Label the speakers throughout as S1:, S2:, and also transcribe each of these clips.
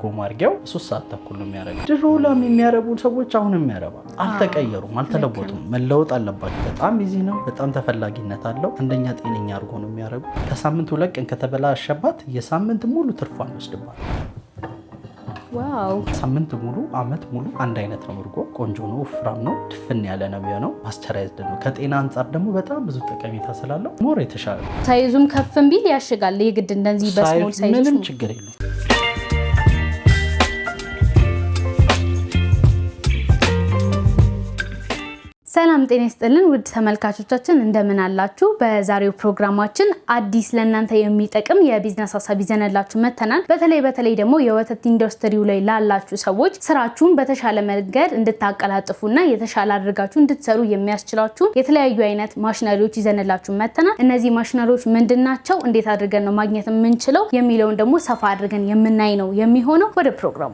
S1: እርጎ ማርጊያው 3 ሰዓት ተኩል ነው የሚያረጋው። ድሮ ላም የሚያረቡ ሰዎች አሁንም ያረባሉ። አልተቀየሩም፣ አልተለወጡም። መለወጥ አለባቸው። በጣም ኢዚ ነው። በጣም ተፈላጊነት አለው። አንደኛ ጤነኛ እርጎ ነው የሚያረጉ። ከሳምንት 2 ቀን ከተበላሸባት የሳምንት ሙሉ ትርፏን ይወስድባል።
S2: ዋው!
S1: ሳምንት ሙሉ አመት ሙሉ አንድ አይነት ነው እርጎ። ቆንጆ ነው፣ ወፍራም ነው፣ ድፍን ያለ ነው የሚሆነው። ፓስቸራይዝድ ነው። ከጤና አንጻር ደግሞ በጣም ብዙ ጠቀሜታ ስላለው ሞር የተሻለ ነው።
S2: ሳይዙም ከፍም ቢል ያሽጋል። የግድ እንደዚህ በስሞል ሳይዝ
S1: ምንም ችግር የለውም።
S2: ሰላም ጤና ይስጥልን ውድ ተመልካቾቻችን እንደምን አላችሁ? በዛሬው ፕሮግራማችን አዲስ ለእናንተ የሚጠቅም የቢዝነስ ሀሳብ ይዘንላችሁ መተናል። በተለይ ደግሞ የወተት ኢንዱስትሪው ላይ ላላችሁ ሰዎች ስራችሁን በተሻለ መንገድ እንድታቀላጥፉና የተሻለ አድርጋችሁ እንድትሰሩ የሚያስችላችሁ የተለያዩ አይነት ማሽነሪዎች ይዘንላችሁ መተናል። እነዚህ ማሽነሪዎች ምንድናቸው? እንዴት አድርገን ነው ማግኘት የምንችለው የሚለውን ደግሞ ሰፋ አድርገን የምናይ ነው የሚሆነው። ወደ ፕሮግራሙ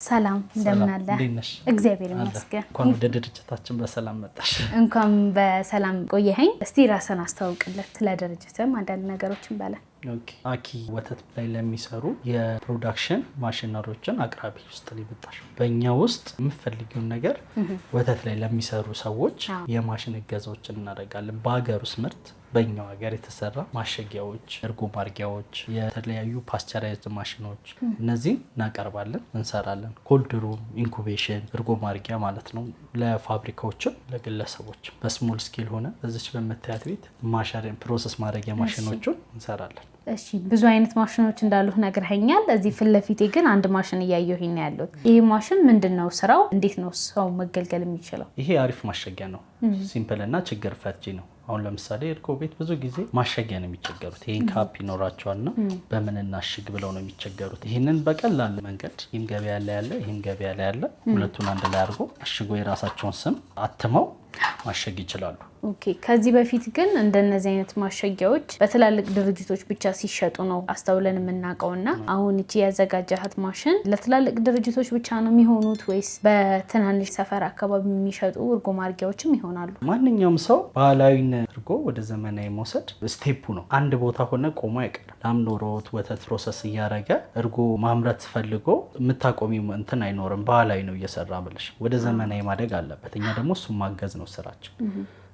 S2: ሰላም እንደምን አለ? እግዚአብሔር ይመስገን።
S1: እንኳን ወደ ድርጅታችን በሰላም መጣሽ።
S2: እንኳን በሰላም ቆየኸኝ። እስቲ ራስን አስተዋውቅልን፣ ስለ ድርጅትም አንዳንድ ነገሮችን በለ።
S1: አኪ ወተት ላይ ለሚሰሩ የፕሮዳክሽን ማሽነሪዎችን አቅራቢ ውስጥ ሊመጣሽ። በእኛ ውስጥ የምፈልጊውን ነገር ወተት ላይ ለሚሰሩ ሰዎች የማሽን እገዛዎችን እናደርጋለን። በሀገር ውስጥ ምርት በእኛው ሀገር የተሰራ ማሸጊያዎች፣ እርጎ ማርጊያዎች፣ የተለያዩ ፓስቸራይዝድ ማሽኖች እነዚህን እናቀርባለን፣ እንሰራለን። ኮልድ ሩም፣ ኢንኩቤሽን፣ እርጎ ማርጊያ ማለት ነው። ለፋብሪካዎችም ለግለሰቦች በስሞል ስኬል ሆነ በዚች በመታየት ቤት ማሸሪያ ፕሮሰስ ማድረጊያ ማሽኖቹን እንሰራለን።
S2: እሺ፣ ብዙ አይነት ማሽኖች እንዳሉ ነግረኸኛል። እዚህ ፊት ለፊቴ ግን አንድ ማሽን እያየሁኝ ነው ያለው። ይሄ ማሽን ምንድነው ስራው? እንዴት ነው ሰው መገልገል የሚችለው?
S1: ይሄ አሪፍ ማሸጊያ ነው። ሲምፕል እና ችግር ፈቺ ነው። አሁን ለምሳሌ እርጎ ቤት ብዙ ጊዜ ማሸጊያ ነው የሚቸገሩት። ይሄን ካፕ ይኖራቸዋልና በምን እናሽግ ብለው ነው የሚቸገሩት። ይሄንን በቀላል መንገድ ይሄን ገበያ ላይ ያለ ይሄን ገበያ ላይ ያለ ሁለቱን አንድ ላይ አድርጎ አሽጎ የራሳቸውን ስም አትመው ማሸግ ይችላሉ።
S2: ኦኬ። ከዚህ በፊት ግን እንደነዚህ አይነት ማሸጊያዎች በትላልቅ ድርጅቶች ብቻ ሲሸጡ ነው አስተውለን የምናውቀውና አሁን እቺ ያዘጋጃት ማሽን ለትላልቅ ድርጅቶች ብቻ ነው የሚሆኑት ወይስ በትናንሽ ሰፈር አካባቢ የሚሸጡ እርጎ ማርጊያዎችም ይሆናሉ?
S1: ማንኛውም ሰው ባህላዊ እርጎ ወደ ዘመናዊ መውሰድ ስቴፑ ነው። አንድ ቦታ ሆነ ቆሞ አይቀርም። ላም ኖሮት ወተት ፕሮሰስ እያደረገ እርጎ ማምረት ፈልጎ የምታቆሚ እንትን አይኖርም። ባህላዊ ነው እየሰራ ብለሽ ወደ ዘመናዊ ማደግ አለበት። እኛ ደግሞ እሱን ማገዝ ነው ስራችን።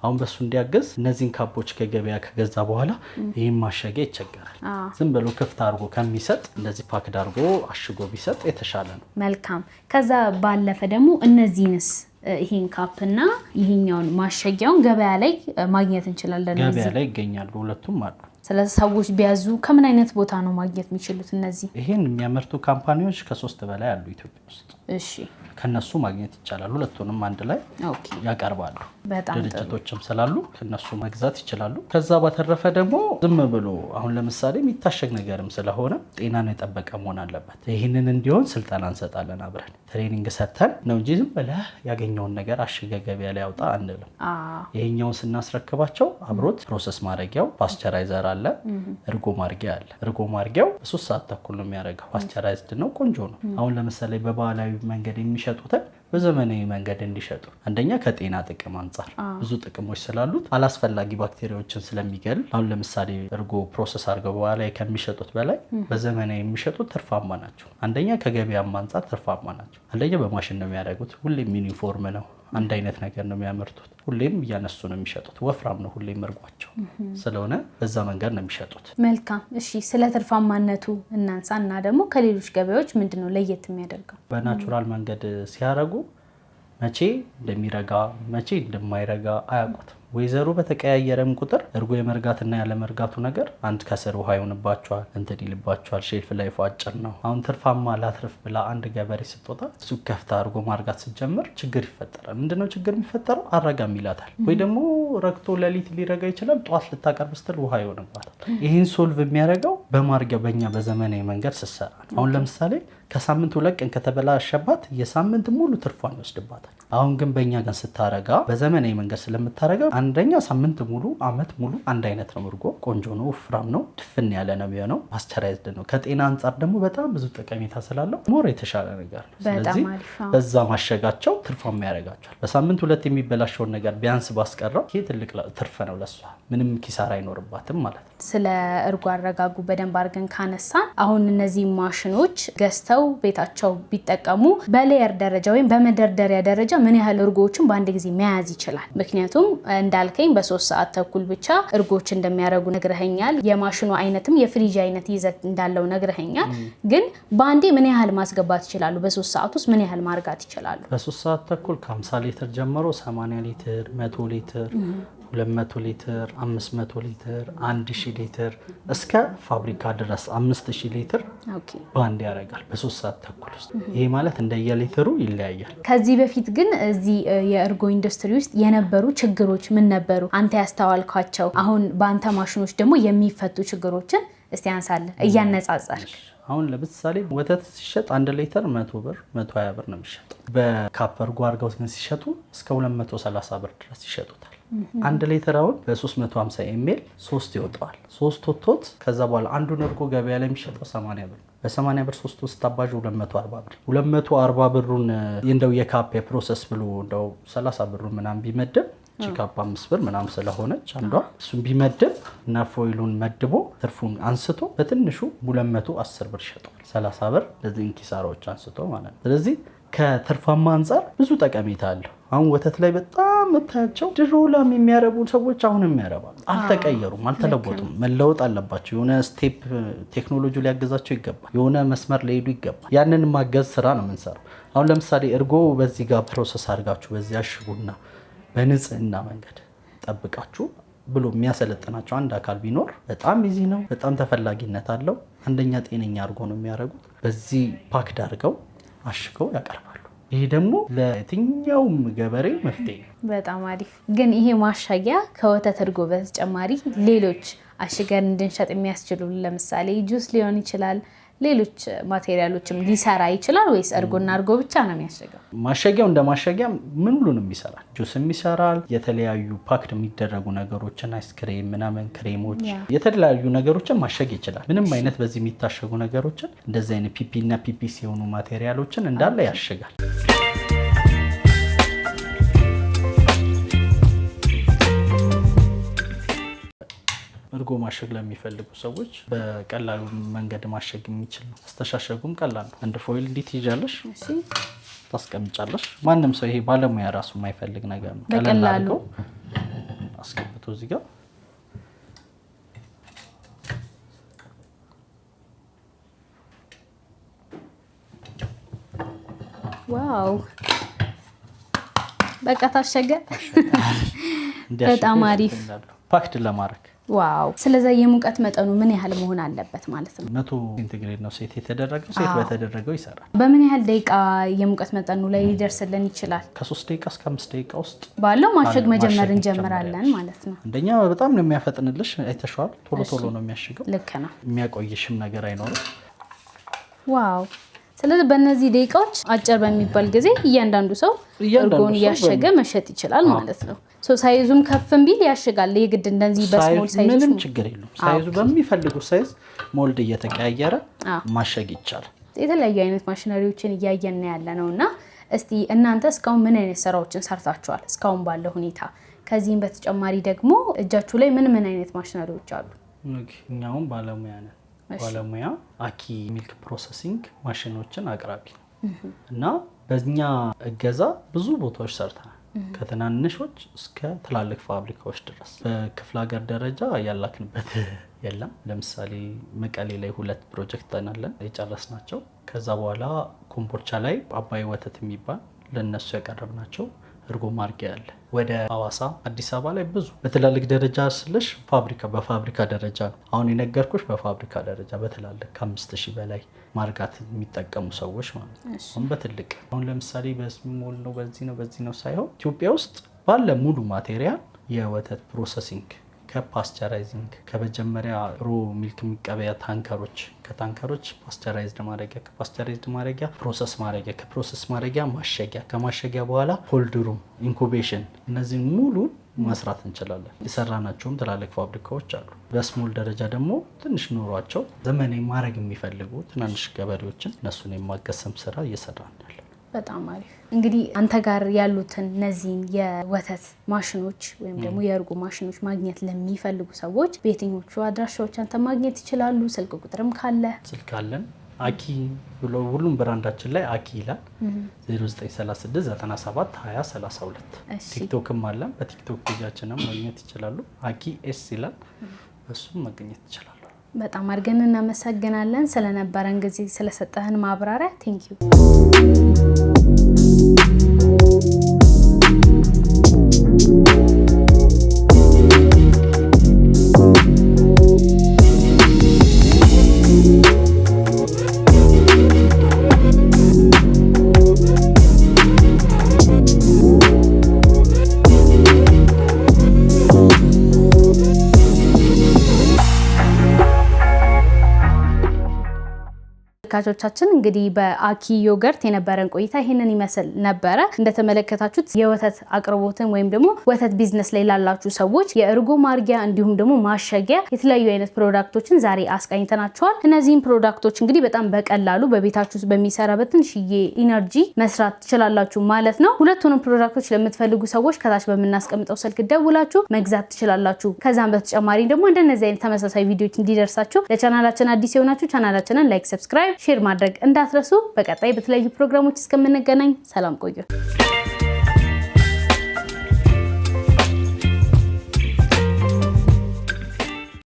S1: አሁን በሱ እንዲያገዝ እነዚህን ካፖች ከገበያ ከገዛ በኋላ ይህን ማሸጊያ ይቸገራል። ዝም ብሎ ክፍት አድርጎ ከሚሰጥ እንደዚህ ፓክድ አድርጎ አሽጎ ቢሰጥ የተሻለ ነው።
S2: መልካም። ከዛ ባለፈ ደግሞ እነዚህንስ ይሄን ካፕና ይሄኛውን ማሸጊያውን ገበያ ላይ ማግኘት እንችላለን?
S1: ገበያ ላይ ይገኛሉ፣ ሁለቱም አሉ።
S2: ስለዚህ ሰዎች ቢያዙ ከምን አይነት ቦታ ነው ማግኘት የሚችሉት? እነዚህ
S1: ይሄን የሚያመርቱ ካምፓኒዎች ከ3 በላይ አሉ ኢትዮጵያ ውስጥ።
S2: እሺ፣
S1: ከነሱ ማግኘት ይቻላል። ሁለቱንም አንድ ላይ ያቀርባሉ። ድርጅቶችም ስላሉ ከነሱ መግዛት ይችላሉ። ከዛ በተረፈ ደግሞ ዝም ብሎ አሁን ለምሳሌ የሚታሸግ ነገርም ስለሆነ ጤናን የጠበቀ መሆን አለበት። ይህንን እንዲሆን ስልጠና እንሰጣለን። አብረን ትሬኒንግ ሰጥተን ነው እንጂ ዝም ብለህ ያገኘውን ነገር አሽገ ገበያ ላይ ያውጣ አንልም። ይሄኛውን ስናስረክባቸው አብሮት ፕሮሰስ ማድረጊያው ፓስቸራይዘር አለ፣ እርጎ ማርጊያ አለ። እርጎ ማርጊያው 3 ሰዓት ተኩል ነው የሚያደርገው። ፓስቸራይዝድ ነው፣ ቆንጆ ነው። አሁን ለምሳሌ በባህላዊ መንገድ የሚሸጡትን በዘመናዊ መንገድ እንዲሸጡ አንደኛ ከጤና ጥቅም አንጻር ብዙ ጥቅሞች ስላሉት አላስፈላጊ ባክቴሪያዎችን ስለሚገል አሁን ለምሳሌ እርጎ ፕሮሰስ አድርገው በኋላ ከሚሸጡት በላይ በዘመናዊ የሚሸጡት ትርፋማ ናቸው። አንደኛ ከገበያም አንጻር ትርፋማ ናቸው። አንደኛ በማሽን ነው የሚያደርጉት። ሁሌም ዩኒፎርም ነው፣ አንድ አይነት ነገር ነው የሚያመርቱት። ሁሌም እያነሱ ነው የሚሸጡት። ወፍራም ነው ሁሌም እርጓቸው ስለሆነ በዛ መንገድ ነው የሚሸጡት።
S2: መልካም። እሺ፣ ስለ ትርፋማነቱ እናንሳ እና ደግሞ ከሌሎች ገበያዎች ምንድነው ለየት የሚያደርገው?
S1: በናቹራል መንገድ ሲያደርጉ መቼ እንደሚረጋ መቼ እንደማይረጋ አያውቁትም። ወይዘሩ በተቀያየረም ቁጥር እርጎ የመርጋትና ያለ መርጋቱ ነገር አንድ ከስር ውሃ ይሆንባቸዋል፣ እንትን ይልባቸዋል። ሼልፍ ላይፉ አጭር ነው። አሁን ትርፋማ ላትርፍ ብላ አንድ ገበሬ ስትወጣ ሱቅ ከፍታ እርጎ ማርጋት ስትጀምር ችግር ይፈጠራል። ምንድነው ችግር የሚፈጠረው? አረጋም ይላታል። ወይ ደግሞ ረግቶ ሌሊት ሊረጋ ይችላል። ጠዋት ልታቀርብ ስትል ውሃ ይሆንባታል። ይህን ሶልቭ የሚያደርገው በማርጊያ በእኛ በዘመናዊ መንገድ ስትሰራ ነው። አሁን ለምሳሌ ከሳምንት 2 ቀን ከተበላሸባት የሳምንት ሙሉ ትርፏን ይወስድባታል። አሁን ግን በእኛ ግን ስታረጋ በዘመናዊ መንገድ ስለምታረጋ አንደኛ ሳምንት ሙሉ አመት ሙሉ አንድ አይነት ነው። እርጎ ቆንጆ ነው፣ ወፍራም ነው፣ ድፍን ያለ ነው የሚሆነው። ፓስቸራይዝድ ነው። ከጤና አንጻር ደግሞ በጣም ብዙ ጠቀሜታ ስላለው ሞር የተሻለ ነገር ነው። ስለዚህ በዛ ማሸጋቸው ትርፋማ ያደርጋቸዋል። በሳምንት 2 የሚበላሸውን ነገር ቢያንስ ባስቀረው ይሄ ትልቅ ትርፍ ነው ለሷ። ምንም ኪሳራ አይኖርባትም ማለት ነው።
S2: ስለ እርጎ አረጋጉ በደንብ አድርገን ካነሳን አሁን እነዚህ ማሽኖች ገዝተው ቤታቸው ቢጠቀሙ በሌየር ደረጃ ወይም በመደርደሪያ ደረጃ ምን ያህል እርጎዎችን በአንድ ጊዜ መያዝ ይችላል? ምክንያቱም እንዳልከኝ በ3 ሰዓት ተኩል ብቻ እርጎች እንደሚያረጉ ነግረኸኛል። የማሽኑ አይነትም የፍሪጅ አይነት ይዘት እንዳለው ነግረኸኛል። ግን በአንዴ ምን ያህል ማስገባት ይችላሉ? በ3 ሰዓት ውስጥ ምን ያህል ማርጋት ይችላሉ?
S1: በ3 ሰዓት ተኩል ከ50 ሊትር ጀምሮ 80 ሊትር፣ 100 ሊትር 200 ሊትር 500 ሊትር 1000 ሊትር እስከ ፋብሪካ ድረስ 5000 ሊትር ባንድ ያደርጋል በ3 ሰዓት ተኩል ውስጥ። ይሄ ማለት እንደየሊትሩ ይለያያል።
S2: ከዚህ በፊት ግን እዚህ የእርጎ ኢንዱስትሪ ውስጥ የነበሩ ችግሮች ምን ነበሩ? አንተ ያስተዋልኳቸው አሁን በአንተ ማሽኖች ደግሞ የሚፈቱ ችግሮችን እስቲ አንሳለ እያነጻጸርክ።
S1: አሁን ለምሳሌ ወተት ሲሸጥ 1 ሊትር 100 ብር 120 ብር ነው የሚሸጠው። በካፕ እርጎ አድርገው ግን ሲሸጡ እስከ 230 ብር ድረስ ይሸጡታል። 1 ሊትር አሁን በ350 ኤምኤል 3 ይወጣዋል። 3 ወጥቶት ከዛ በኋላ አንዱን እርጎ ገበያ ላይ የሚሸጠው 80 ብር። በ80 ብር 3 ውስጥ ታባዥ 240 ብር። 240 ብሩን እንደው የካፕ የፕሮሰስ ብሎ እንደው 30 ብሩን ምናምን ቢመደብ ቺካፕ 5 ብር ምናምን ስለሆነች አንዷ እሱን ቢመደብ እና ፎይሉን መድቦ ትርፉን አንስቶ በትንሹ 210 ብር ይሸጠዋል። 30 ብር ለዚህ ኪሳራዎች አንስቶ ማለት ነው። ስለዚህ ከትርፋማ አንጻር ብዙ ጠቀሜታ አለው። አሁን ወተት ላይ በጣም መታያቸው ድሮ ላም የሚያረቡ ሰዎች አሁንም ያረባሉ። አልተቀየሩም፣ አልተለወጡም። መለወጥ አለባቸው። የሆነ ስቴፕ ቴክኖሎጂ ሊያገዛቸው ይገባል። የሆነ መስመር ሊሄዱ ይገባል። ያንን ማገዝ ስራ ነው የምንሰራው። አሁን ለምሳሌ እርጎ በዚህ ጋር ፕሮሰስ አድርጋችሁ በዚህ አሽጉና በንጽህና መንገድ ጠብቃችሁ ብሎ የሚያሰለጥናቸው አንድ አካል ቢኖር በጣም ኢዚ ነው። በጣም ተፈላጊነት አለው። አንደኛ ጤነኛ አድርጎ ነው የሚያደርጉት። በዚህ ፓክድ አድርገው አሽገው ያቀርባሉ። ይሄ ደግሞ ለየትኛውም ገበሬ መፍትሄ ነው።
S2: በጣም አሪፍ። ግን ይሄ ማሻጊያ ከወተት እርጎ በተጨማሪ ሌሎች አሽገን እንድንሸጥ የሚያስችሉ ለምሳሌ ጁስ ሊሆን ይችላል፣ ሌሎች ማቴሪያሎችም ሊሰራ ይችላል ወይስ እርጎና እርጎ ብቻ ነው የሚያሸገው?
S1: ማሸጊያው እንደ ማሸጊያ ምን ሁሉንም ይሰራል። ጁስም ይሰራል። የተለያዩ ፓክድ የሚደረጉ ነገሮችን አይስክሬም ምናምን ክሬሞች፣ የተለያዩ ነገሮችን ማሸግ ይችላል። ምንም አይነት በዚህ የሚታሸጉ ነገሮችን እንደዚህ አይነት ፒፒ እና ፒፒሲ የሆኑ ማቴሪያሎችን እንዳለ ያሽጋል። እርጎ ማሸግ ለሚፈልጉ ሰዎች በቀላሉ መንገድ ማሸግ የሚችል ነው። አስተሻሸጉም ቀላል ነው። አንድ ፎይል እንዲህ ትይዣለሽ፣ ታስቀምጫለሽ። ማንም ሰው ይሄ ባለሙያ ራሱ የማይፈልግ ነገር ነው። ቀላል አድርገው አስቀምጦ እዚህ ጋር
S2: ዋው በቃ ታሸገ። በጣም አሪፍ
S1: ፓክድ ለማድረግ
S2: ዋው። ስለዚህ የሙቀት መጠኑ ምን ያህል መሆን አለበት ማለት ነው?
S1: 100 ሴንቲግሬድ ነው ሴት የተደረገው። ሴት በተደረገው ይሰራል።
S2: በምን ያህል ደቂቃ የሙቀት መጠኑ ላይ ሊደርስልን ይችላል?
S1: ከ3 ደቂቃ እስከ 5 ደቂቃ ውስጥ
S2: ባለው ማሸግ መጀመር እንጀምራለን ማለት ነው።
S1: አንደኛ በጣም ነው የሚያፈጥንልሽ። አይተሽዋል። ቶሎ ቶሎ ነው የሚያሽገው።
S2: ልክ ነው።
S1: የሚያቆይሽም ነገር አይኖርም።
S2: ዋው። ስለዚህ በእነዚህ ደቂቃዎች አጭር በሚባል ጊዜ እያንዳንዱ ሰው እርጎን እያሸገ መሸጥ ይችላል ማለት ነው። ሳይዙም ከፍም ቢል ያሽጋል። የግድ እንደዚህ በስሞል ሳይዝ
S1: ምንም ችግር የለውም። ሳይዙ በሚፈልጉት ሳይዝ ሞልድ እየተቀያየረ ማሸግ ይቻላል።
S2: የተለያዩ አይነት ማሽነሪዎችን እያየን ያለ ነው እና እስቲ እናንተ እስካሁን ምን አይነት ስራዎችን ሰርታችኋል እስካሁን ባለው ሁኔታ? ከዚህም በተጨማሪ ደግሞ እጃችሁ ላይ ምን ምን አይነት ማሽነሪዎች አሉ?
S1: እኛውም ባለሙያ ነን። ባለሙያ አኪ ሚልክ ፕሮሰሲንግ ማሽኖችን አቅራቢ እና በእኛ እገዛ ብዙ ቦታዎች ሰርተናል። ከትናንሾች እስከ ትላልቅ ፋብሪካዎች ድረስ በክፍለ ሀገር ደረጃ ያላክንበት የለም። ለምሳሌ መቀሌ ላይ 2 ፕሮጀክት አለን የጨረስናቸው። ከዛ በኋላ ኮምቦልቻ ላይ አባይ ወተት የሚባል ለነሱ ያቀረብናቸው፣ እርጎ ማርጊያ አለ። ወደ ሐዋሳ አዲስ አበባ ላይ ብዙ በትላልቅ ደረጃ ስለሽ በፋብሪካ ደረጃ ነው አሁን የነገርኩሽ። በፋብሪካ ደረጃ በትላልቅ ከ5000 በላይ ማርጋት የሚጠቀሙ ሰዎች ማለት ነው። አሁን በትልቅ አሁን ለምሳሌ በስሞል ነው በዚህ ነው ሳይሆን ኢትዮጵያ ውስጥ ባለ ሙሉ ማቴሪያል የወተት ፕሮሰሲንግ ከፓስቸራይዚንግ ከመጀመሪያ ሮ ሚልክ የሚቀበያ ታንከሮች ከታንከሮች ፓስቸራይዝድ ማድረጊያ ከፓስቸራይዝድ ማድረጊያ ፕሮሰስ ማድረጊያ ከፕሮሰስ ማድረጊያ ማሸጊያ ከማሸጊያ በኋላ ኮልድ ሩም ኢንኩቤሽን እነዚህን ሙሉ መስራት እንችላለን። የሰራናቸውም ትላልቅ ፋብሪካዎች አሉ። በስሞል ደረጃ ደግሞ ትንሽ ኖሯቸው ዘመናዊ ማድረግ የሚፈልጉ ትናንሽ ገበሬዎችን እነሱን የማገሰም ስራ እየሰራን ያለ።
S2: በጣም አሪፍ። እንግዲህ አንተ ጋር ያሉትን እነዚህን የወተት ማሽኖች ወይም ደግሞ የእርጎ ማሽኖች ማግኘት ለሚፈልጉ ሰዎች በየትኞቹ አድራሻዎች አንተ ማግኘት ይችላሉ? ስልክ ቁጥርም ካለ?
S1: ስልክ አለን። አኪ ብሎ ሁሉም ብራንዳችን ላይ አኪ ይላል። 0936972032 ቲክቶክም አለን። በቲክቶክ ፔጃችንም ማግኘት ይችላሉ። አኪ ኤስ ይላል። እሱም ማግኘት ይችላሉ።
S2: በጣም አድርገን እናመሰግናለን ስለነበረን ጊዜ ስለሰጠህን ማብራሪያ። ቴንክ ዩ። ተመልካቾቻችን እንግዲህ በአኪ ዮገርት የነበረን ቆይታ ይሄንን ይመስል ነበረ። እንደተመለከታችሁት የወተት አቅርቦትን ወይም ደግሞ ወተት ቢዝነስ ላይ ላላችሁ ሰዎች የእርጎ ማርጊያ እንዲሁም ደግሞ ማሸጊያ የተለያዩ አይነት ፕሮዳክቶችን ዛሬ አስቃኝተናቸዋል። እነዚህን ፕሮዳክቶች እንግዲህ በጣም በቀላሉ በቤታችሁ ውስጥ በሚሰራ በትንሽዬ ኢነርጂ መስራት ትችላላችሁ ማለት ነው። ሁለቱንም ፕሮዳክቶች ለምትፈልጉ ሰዎች ከታች በምናስቀምጠው ስልክ ደውላችሁ መግዛት ትችላላችሁ። ከዛም በተጨማሪ ደግሞ እንደነዚህ አይነት ተመሳሳይ ቪዲዮዎች እንዲደርሳችሁ ለቻናላችን አዲስ የሆናችሁ ቻናላችንን ላይክ፣ ሰብስክራይብ፣ ሼር ማድረግ እንዳትረሱ። በቀጣይ በተለያዩ ፕሮግራሞች እስከምንገናኝ ሰላም ቆዩ።